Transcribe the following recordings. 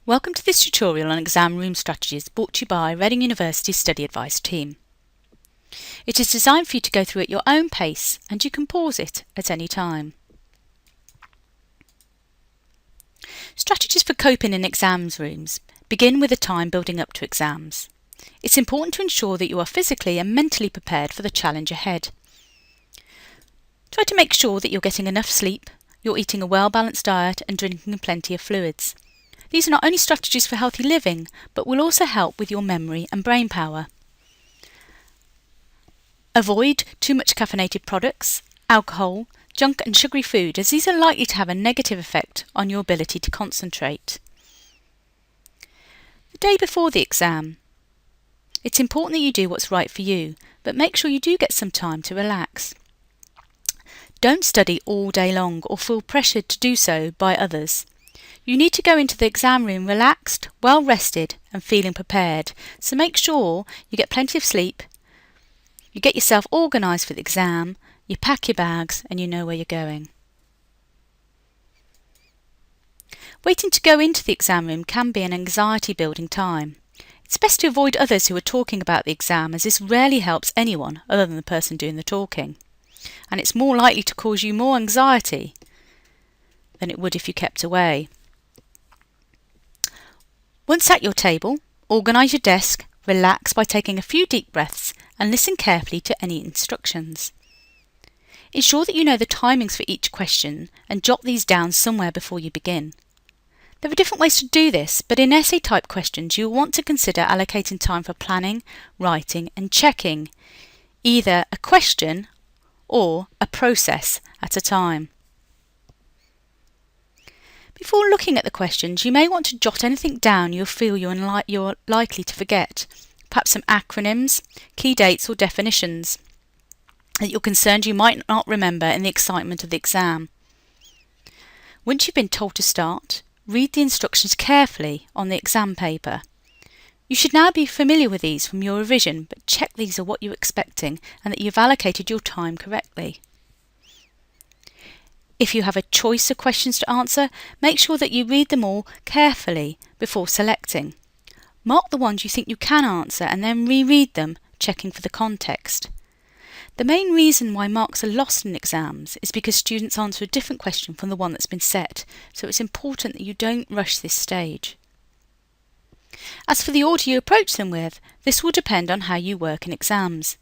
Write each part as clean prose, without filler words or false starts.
Welcome to this tutorial on exam room strategies brought to you by Reading University's Study Advice team. It is designed for you to go through at your own pace and you can pause it at any time. Strategies for coping in exams rooms begin with the time building up to exams. It's important to ensure that you are physically and mentally prepared for the challenge ahead. Try to make sure that you're getting enough sleep, you're eating a well-balanced diet and drinking plenty of fluids. These are not only strategies for healthy living, but will also help with your memory and brain power. Avoid too much caffeinated products, alcohol, junk and sugary food, as these are likely to have a negative effect on your ability to concentrate. The day before the exam. It's important that you do what's right for you, but make sure you do get some time to relax. Don't study all day long or feel pressured to do so by others. You need to go into the exam room relaxed, well rested and feeling prepared, so make sure you get plenty of sleep, you get yourself organised for the exam, you pack your bags and you know where you're going. Waiting to go into the exam room can be an anxiety building time. It's best to avoid others who are talking about the exam, as this rarely helps anyone other than the person doing the talking, and it's more likely to cause you more anxiety than it would if you kept away. Once at your table, organise your desk, relax by taking a few deep breaths and listen carefully to any instructions. Ensure that you know the timings for each question and jot these down somewhere before you begin. There are different ways to do this, but in essay-type questions you will want to consider allocating time for planning, writing and checking, either a question or a process at a time. Before looking at the questions, you may want to jot anything down you feel you're likely to forget, perhaps some acronyms, key dates or definitions that you're concerned you might not remember in the excitement of the exam. Once you've been told to start, read the instructions carefully on the exam paper. You should now be familiar with these from your revision, but check these are what you're expecting and that you've allocated your time correctly. If you have a choice of questions to answer, make sure that you read them all carefully before selecting. Mark the ones you think you can answer and then reread them, checking for the context. The main reason why marks are lost in exams is because students answer a different question from the one that's been set, so it's important that you don't rush this stage. As for the order you approach them with, this will depend on how you work in exams.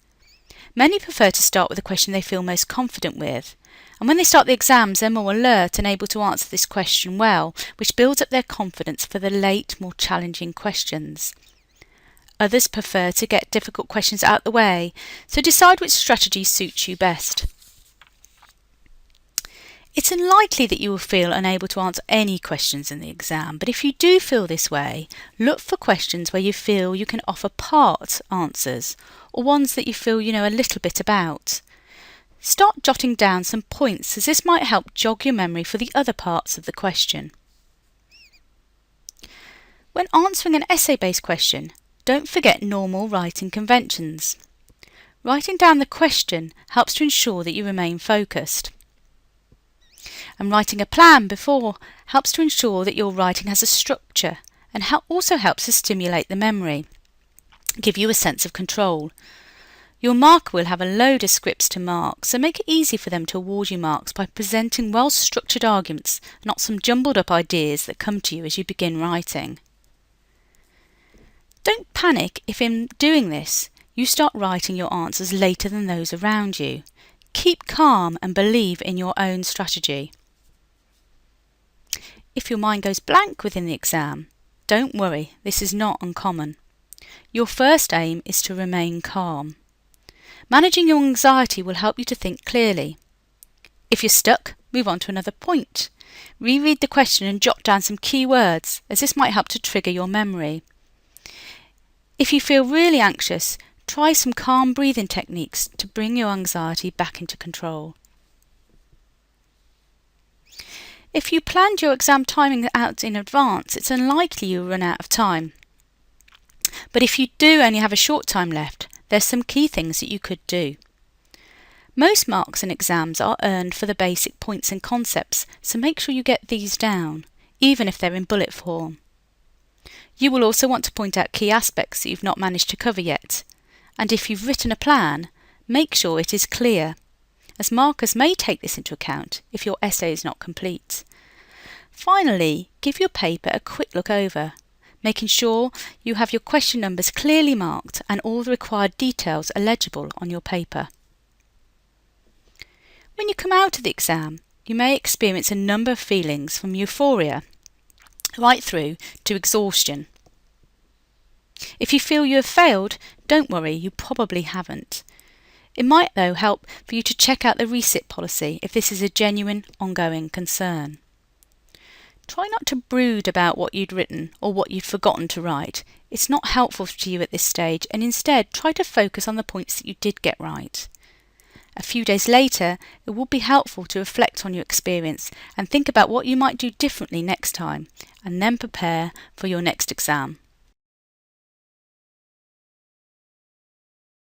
Many prefer to start with the question they feel most confident with, and when they start the exams they're more alert and able to answer this question well, which builds up their confidence for the late, more challenging questions. Others prefer to get difficult questions out of the way, so decide which strategy suits you best. It's unlikely that you will feel unable to answer any questions in the exam, but if you do feel this way, look for questions where you feel you can offer part answers, or ones that you feel you know a little bit about. Start jotting down some points, as this might help jog your memory for the other parts of the question. When answering an essay-based question, don't forget normal writing conventions. Writing down the question helps to ensure that you remain focused. And writing a plan before helps to ensure that your writing has a structure and also helps to stimulate the memory, give you a sense of control. Your marker will have a load of scripts to mark, so make it easy for them to award you marks by presenting well-structured arguments, not some jumbled-up ideas that come to you as you begin writing. Don't panic if in doing this you start writing your answers later than those around you. Keep calm and believe in your own strategy. If your mind goes blank within the exam, don't worry, this is not uncommon. Your first aim is to remain calm. Managing your anxiety will help you to think clearly. If you're stuck, move on to another point. Reread the question and jot down some key words, as this might help to trigger your memory. If you feel really anxious, try some calm breathing techniques to bring your anxiety back into control. If you planned your exam timing out in advance, it's unlikely you'll run out of time. But if you do only have a short time left, there's some key things that you could do. Most marks in exams are earned for the basic points and concepts, so make sure you get these down, even if they're in bullet form. You will also want to point out key aspects that you've not managed to cover yet. And if you've written a plan, make sure it is clear, as markers may take this into account if your essay is not complete. Finally, give your paper a quick look over, making sure you have your question numbers clearly marked and all the required details are legible on your paper. When you come out of the exam, you may experience a number of feelings from euphoria right through to exhaustion. If you feel you have failed, don't worry, you probably haven't. It might though help for you to check out the resit policy if this is a genuine, ongoing concern. Try not to brood about what you'd written or what you'd forgotten to write. It's not helpful to you at this stage, and instead try to focus on the points that you did get right. A few days later, it will be helpful to reflect on your experience and think about what you might do differently next time, and then prepare for your next exam.